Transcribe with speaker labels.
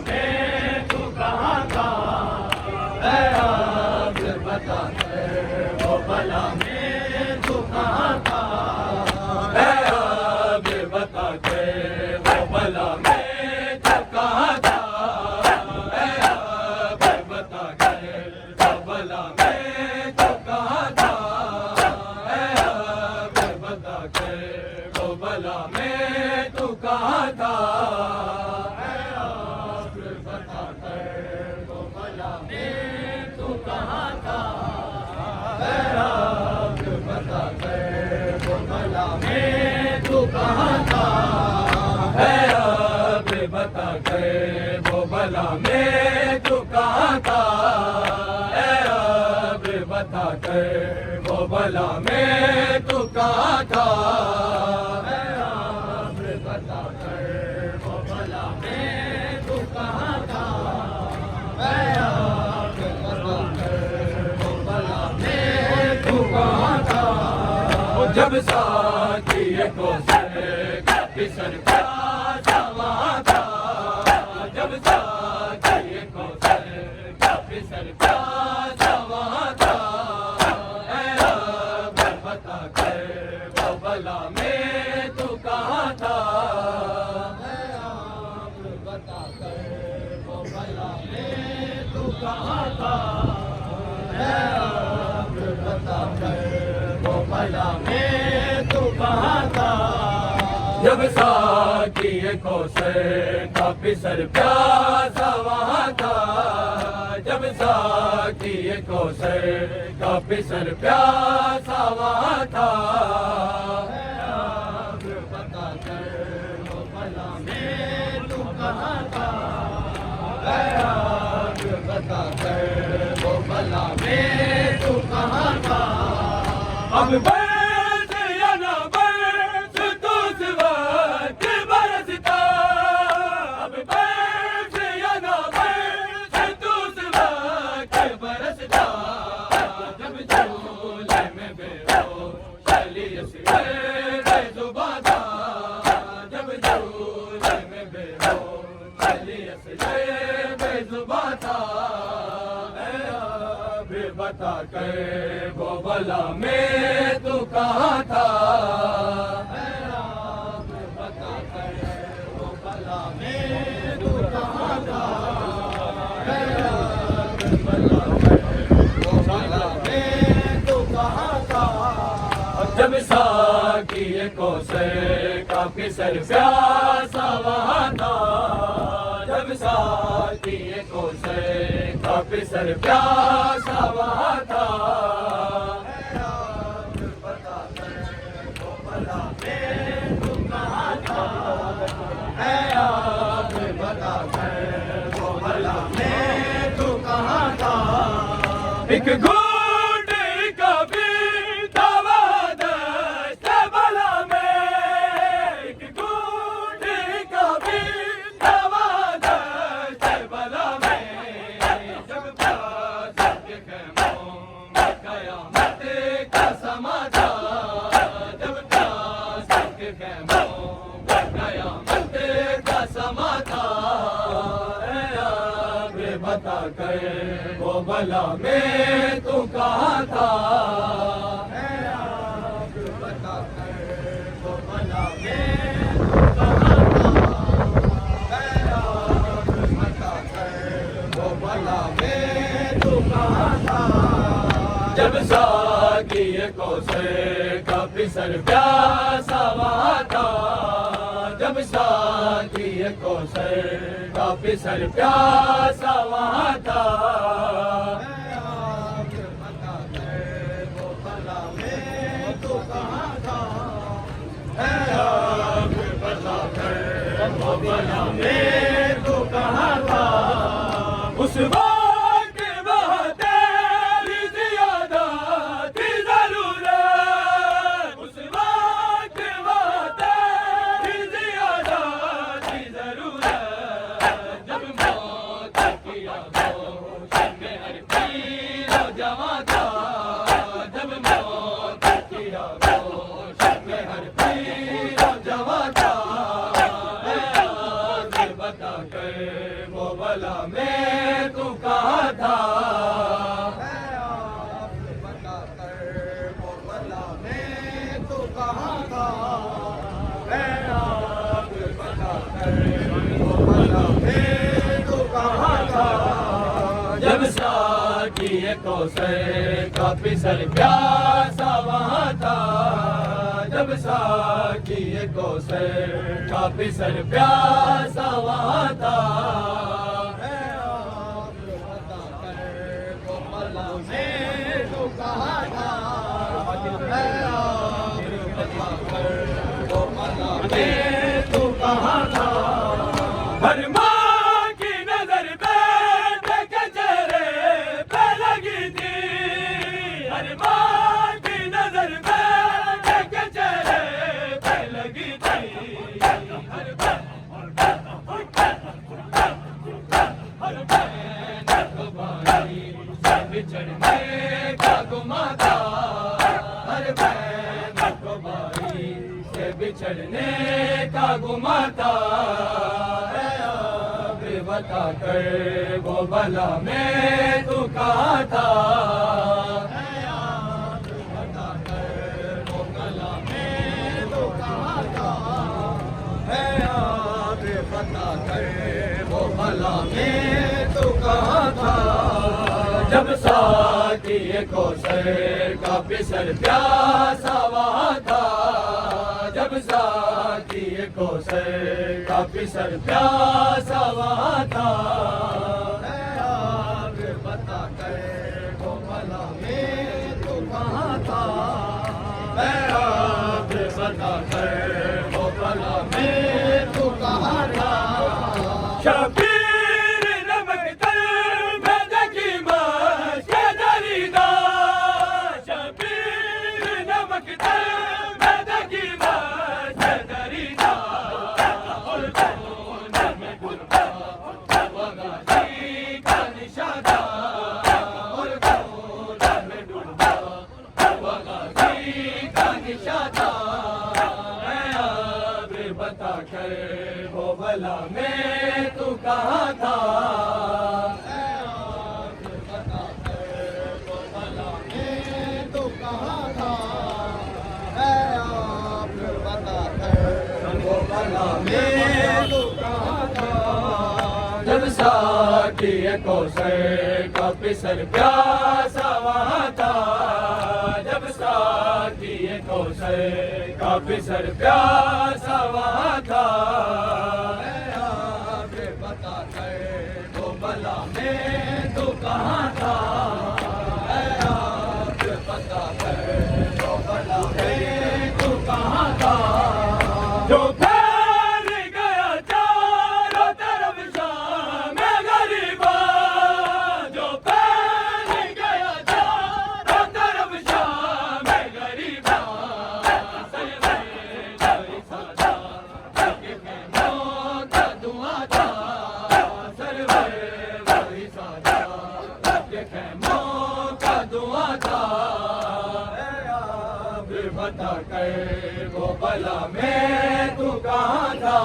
Speaker 1: में तू कहाँ था, ऐ अब बता वो भला में तू कहाँ था, ऐ अब बता वो भला में तू कहाँ था, ऐ अब बता वो भला में तू कहाँ था, ऐ अब बता वो भला में तू कहाँ था, ऐ अब बता वो भला में तू कहाँ था, ऐ अब बता वो भला में तू कहाँ था, ऐ अब बता वो भला में तू कहाँ था, ऐ अब बता वो भला में तू कहाँ था, ऐ अब बता वो भला में तू कहाँ था, ऐ अब बता वो भला में तू कहाँ था। जब साथी को सर फिसल प्यासा वहाँ था, जब साथी को सर फिसल प्यासा वहाँ था, ऐ अब बता वो भला में तू कहाँ था, ऐ अब बता वो भला में तू कहाँ था, ऐ अब बता वो भला में तू कहाँ था। जब साथी को सर का फिसल प्यासा वहाँ था, जब साथी को सर का फिसल प्यासा वहाँ था, ऐ अब बता वो भला में तू कहाँ था, ऐ अब बता वो भला में तू कहाँ था। अब बरस या ना बरस तू वक्त बरसता, अब बरस या ना बरस तू वक्त बरसता, जब झूले में बेहोश चली बेजुबां था, जब झूले में बेहोश चली बेजुबां था, ऐ अब बता वो भला में तू कहाँ था, ऐ अब बता वो भला में तू कहाँ था, ऐ अब बता वो भला में तू कहाँ था। जब साकी को सर का फिसल प्यासा वहाँ था, जब साकी को सर का फिसल प्यासा वहाँ था, ऐ अब बता वो भला में तू कहाँ था, ऐ अब बता वो भला में तू कहाँ था। एक घूंट कभी दवा दस्त भला में, एक घूंट कभी दवा दस्त भला में, जब प्यास के खेमों में कयामत का समा था, जब प्यास के खेमों में कयामत का समा था, ऐ अब बता वो भला में तू कहाँ था, ऐ अब बता वो भला में तू कहाँ था, ऐ अब बता वो भला में तू कहाँ था। जब साकी को सर का फिसल प्यासा वहाँ था, जब साकी को सर का फिसल प्यासा वहाँ था, ऐ अब बता वो भला में तू कहाँ था, ऐ अब बता वो भला में तू कहाँ था। उस वक्त वह तेरी ज़ियादा थी ज़रूरत, उस वक्त वह तेरी ज़ियादा थी ज़रूरत, जब मौत की आगोश में हर पीर जवां था, जब मौत की आगोश में हर पीर जवां था, ऐ अब बता वो भला मैं तू कहाँ था।
Speaker 2: मैं आप बता कर वो भला मैं तू कहाँ था। मैं आप बता कर वो भला मैं तू कहाँ था।
Speaker 1: जब साकी कौसर का फिसल प्यासा वहाँ था। जब साकी कौसर का फिसल प्यासा वहाँ था।
Speaker 2: मैं आप बता कर वो भला मैं तू कहाँ था। मैं आप बता कर वो भला मैं तू कहाँ था।
Speaker 1: हर माँ की नजर बेटे के चेहरे पे लगी थी। हर माँ की नजर बेटे के चेहरे पे लगी थी। हर बहन से बिछड़ने का गुमा था। हर बहन को भाई से बिछड़ने का गुमा था। बता कर वो भला मैं तू कहाँ था।
Speaker 2: मैं आप बता कर वो भला मैं तू कहाँ था। मैं आप बता कर वो भला मैं तू कहाँ था।
Speaker 1: जब साकी कौसर का फिसल प्यासा वहाँ था। जब साकी कौसर का फिसल प्यासा वहाँ था।
Speaker 2: मैं आप बता कर वो भला मैं तू कहाँ था।
Speaker 1: मैं आप बता कर वो भला
Speaker 2: मैं तू कहाँ था।
Speaker 1: शबीर नमक तर में देखी मस्त के दरीदा। शबीर नमक तर में देखी मस्त के दरीदा। और कोने में गुलबा वगासी का निशाना। और कोने में गुलबा वगासी का निशाना। मैं अब बता कर वो भला मैं तू कहाँ था।
Speaker 2: मैं आप बता कर वो भला मैं तू कहाँ था। मैं आप बता कर वो भला मैं तू कहाँ था।
Speaker 1: जब साकी कौसर का फिसल प्यासा वहाँ था। जब साकी कौसर का फिसल प्यासा वहाँ था।
Speaker 2: मैं आप बता कर वो भला मैं तू कहाँ था। मैं आप बता कर वो भला मैं तू कहाँ था।
Speaker 1: जो फैल गया चारों तरफ शाम गरीबा। जो फैल गया चारों तरफ शाम गरीबा। सरवर सादा सबके खैमों का धुआं था। सरवर सादा सबके खैमों का धुआं था।
Speaker 2: मैं आप
Speaker 1: बता कर वो भला मैं तू कहाँ था।